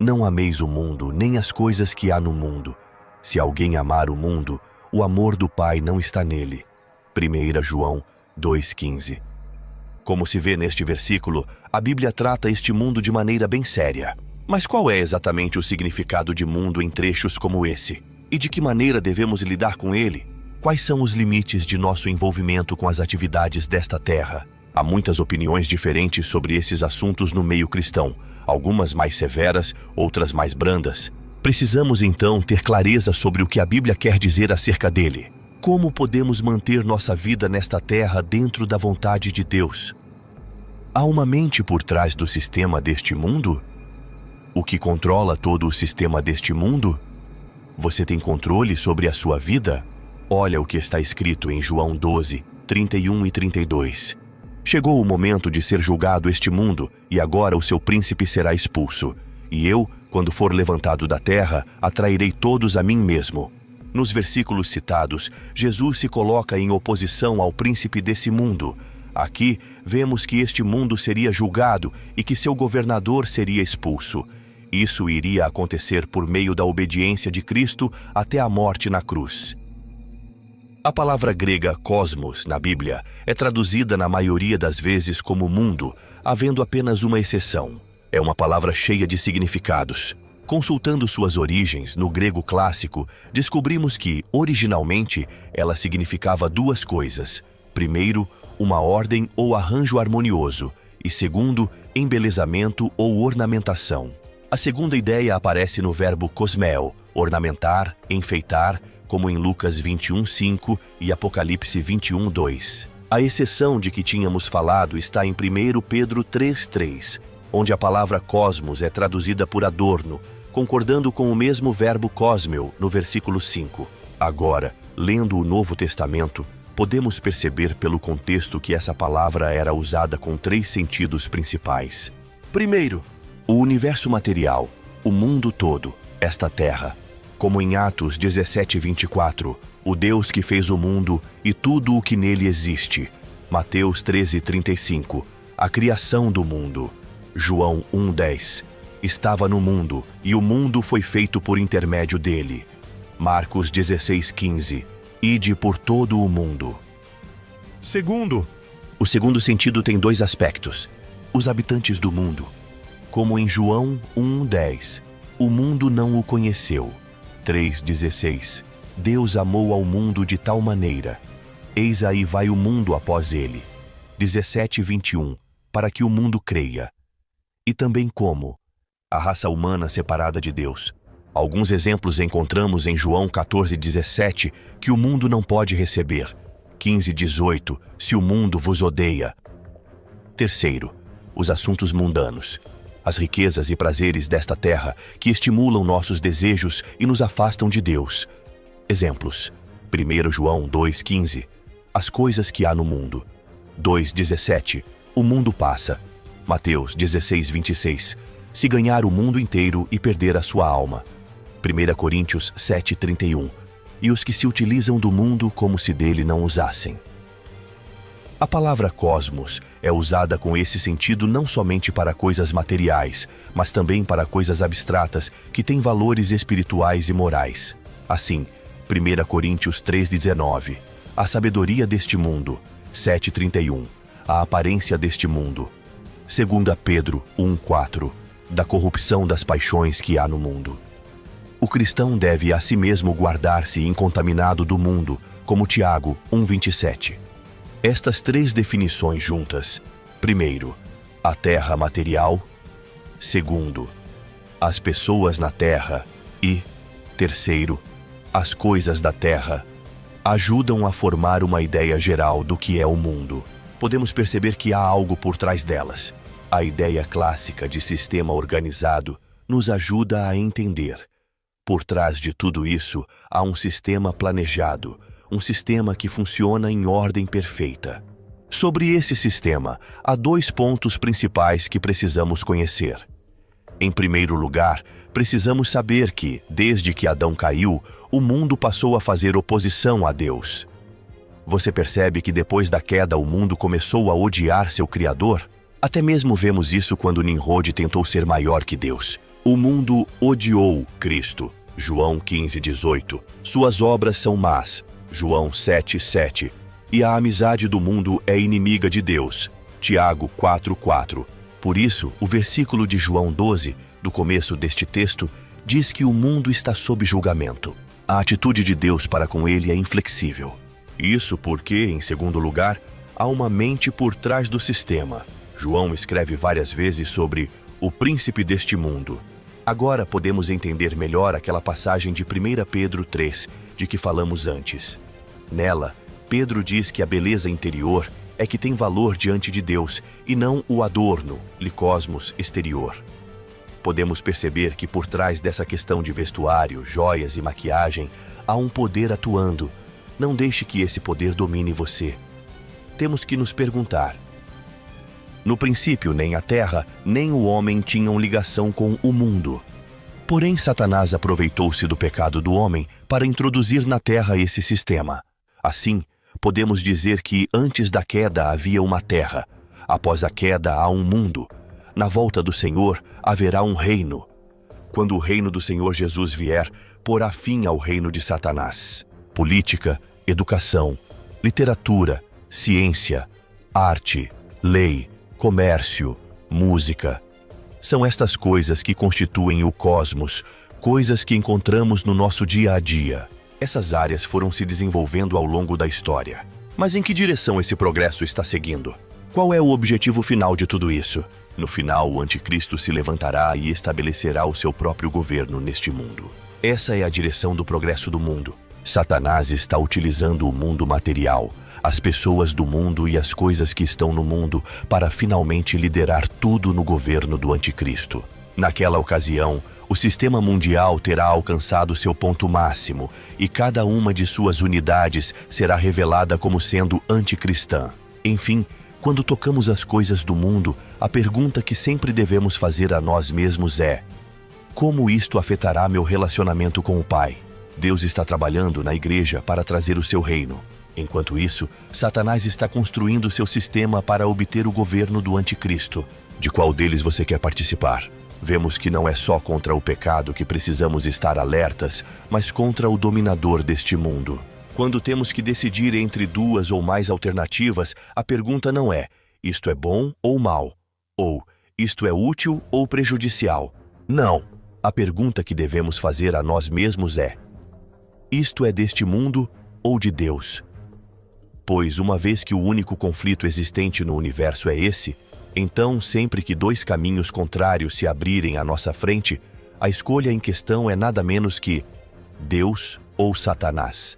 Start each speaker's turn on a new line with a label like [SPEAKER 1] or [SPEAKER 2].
[SPEAKER 1] Não ameis o mundo, nem as coisas que há no mundo. Se alguém amar o mundo, o amor do Pai não está nele. 1 João 2,15. Como se vê neste versículo, a Bíblia trata este mundo de maneira bem séria. Mas qual é exatamente o significado de mundo em trechos como esse? E de que maneira devemos lidar com ele? Quais são os limites de nosso envolvimento com as atividades desta terra? Há muitas opiniões diferentes sobre esses assuntos no meio cristão, algumas mais severas, outras mais brandas. Precisamos então ter clareza sobre o que a Bíblia quer dizer acerca dele. Como podemos manter nossa vida nesta terra dentro da vontade de Deus? Há uma mente por trás do sistema deste mundo? O que controla todo o sistema deste mundo? Você tem controle sobre a sua vida? Olha o que está escrito em João 12, 31 e 32. Chegou o momento de ser julgado este mundo, e agora o seu príncipe será expulso. E eu, quando for levantado da terra, atrairei todos a mim mesmo. Nos versículos citados, Jesus se coloca em oposição ao príncipe desse mundo. Aqui, vemos que este mundo seria julgado e que seu governador seria expulso. Isso iria acontecer por meio da obediência de Cristo até a morte na cruz. A palavra grega cosmos, na Bíblia, é traduzida na maioria das vezes como mundo, havendo apenas uma exceção. É uma palavra cheia de significados. Consultando suas origens no grego clássico, descobrimos que, originalmente, ela significava duas coisas. Primeiro, uma ordem ou arranjo harmonioso, e segundo, embelezamento ou ornamentação. A segunda ideia aparece no verbo cosmeo, ornamentar, enfeitar, como em Lucas 21:5 e Apocalipse 21:2. A exceção de que tínhamos falado está em 1 Pedro 3:3, onde a palavra cosmos é traduzida por adorno, concordando com o mesmo verbo cosmeo no versículo 5. Agora, lendo o Novo Testamento, podemos perceber pelo contexto que essa palavra era usada com 3 sentidos principais. Primeiro, o universo material, o mundo todo, esta terra. Como em Atos 17:24, o Deus que fez o mundo e tudo o que nele existe. Mateus 13:35, a criação do mundo. João 1:10, estava no mundo e o mundo foi feito por intermédio dele. Marcos 16:15, ide por todo o mundo. Segundo, o segundo sentido tem 2 aspectos. Os habitantes do mundo. Como em João 1:10, o mundo não o conheceu. 3:16, Deus amou ao mundo de tal maneira. Eis aí vai o mundo após ele. 17:21, para que o mundo creia. E também como a raça humana separada de Deus. Alguns exemplos encontramos em João 14:17, que o mundo não pode receber. 15:18, se o mundo vos odeia. Terceiro, os assuntos mundanos. As riquezas e prazeres desta terra que estimulam nossos desejos e nos afastam de Deus. Exemplos: 1 João 2:15, as coisas que há no mundo. 2:17, o mundo passa. Mateus 16:26, se ganhar o mundo inteiro e perder a sua alma. 1 Coríntios 7:31, e os que se utilizam do mundo como se dele não usassem. A palavra cosmos é usada com esse sentido não somente para coisas materiais, mas também para coisas abstratas que têm valores espirituais e morais. Assim, 1 Coríntios 3:19, a sabedoria deste mundo. 7:31, a aparência deste mundo. 2 Pedro 1:4, da corrupção das paixões que há no mundo. O cristão deve a si mesmo guardar-se incontaminado do mundo, como Tiago 1:27. Estas 3 definições juntas. Primeiro, a terra material. Segundo, as pessoas na terra. E, terceiro, as coisas da terra, ajudam a formar uma ideia geral do que é o mundo. Podemos perceber que há algo por trás delas. A ideia clássica de sistema organizado nos ajuda a entender. Por trás de tudo isso, há um sistema planejado, um sistema que funciona em ordem perfeita. Sobre esse sistema, há 2 pontos principais que precisamos conhecer. Em primeiro lugar, precisamos saber que, desde que Adão caiu, o mundo passou a fazer oposição a Deus. Você percebe que depois da queda o mundo começou a odiar seu Criador? Até mesmo vemos isso quando Nimrod tentou ser maior que Deus. O mundo odiou Cristo. João 15:18. Suas obras são más. João 7:7. E a amizade do mundo é inimiga de Deus. Tiago 4:4. Por isso, o versículo de João 12, do começo deste texto, diz que o mundo está sob julgamento. A atitude de Deus para com ele é inflexível. Isso porque, em segundo lugar, há uma mente por trás do sistema. João escreve várias vezes sobre o príncipe deste mundo. Agora podemos entender melhor aquela passagem de 1 Pedro 3, de que falamos antes. Nela, Pedro diz que a beleza interior é que tem valor diante de Deus e não o adorno, licosmos, exterior. Podemos perceber que por trás dessa questão de vestuário, joias e maquiagem, há um poder atuando. Não deixe que esse poder domine você. Temos que nos perguntar: no princípio, nem a terra, nem o homem tinham ligação com o mundo. Porém, Satanás aproveitou-se do pecado do homem para introduzir na terra esse sistema. Assim, podemos dizer que antes da queda havia uma terra. Após a queda há um mundo. Na volta do Senhor haverá um reino. Quando o reino do Senhor Jesus vier, porá fim ao reino de Satanás. Política, educação, literatura, ciência, arte, lei, comércio, música. São estas coisas que constituem o cosmos, coisas que encontramos no nosso dia a dia. Essas áreas foram se desenvolvendo ao longo da história. Mas em que direção esse progresso está seguindo? Qual é o objetivo final de tudo isso? No final, o anticristo se levantará e estabelecerá o seu próprio governo neste mundo. Essa é a direção do progresso do mundo. Satanás está utilizando o mundo material, as pessoas do mundo e as coisas que estão no mundo para finalmente liderar tudo no governo do anticristo. Naquela ocasião, o sistema mundial terá alcançado seu ponto máximo e cada uma de suas unidades será revelada como sendo anticristã. Enfim, quando tocamos as coisas do mundo, a pergunta que sempre devemos fazer a nós mesmos é: como isto afetará meu relacionamento com o Pai? Deus está trabalhando na igreja para trazer o seu reino. Enquanto isso, Satanás está construindo seu sistema para obter o governo do anticristo. De qual deles você quer participar? Vemos que não é só contra o pecado que precisamos estar alertas, mas contra o dominador deste mundo. Quando temos que decidir entre duas ou mais alternativas, a pergunta não é: isto é bom ou mal? Ou isto é útil ou prejudicial? Não. A pergunta que devemos fazer a nós mesmos é: isto é deste mundo ou de Deus? Pois uma vez que o único conflito existente no universo é esse, então sempre que dois caminhos contrários se abrirem à nossa frente, a escolha em questão é nada menos que Deus ou Satanás.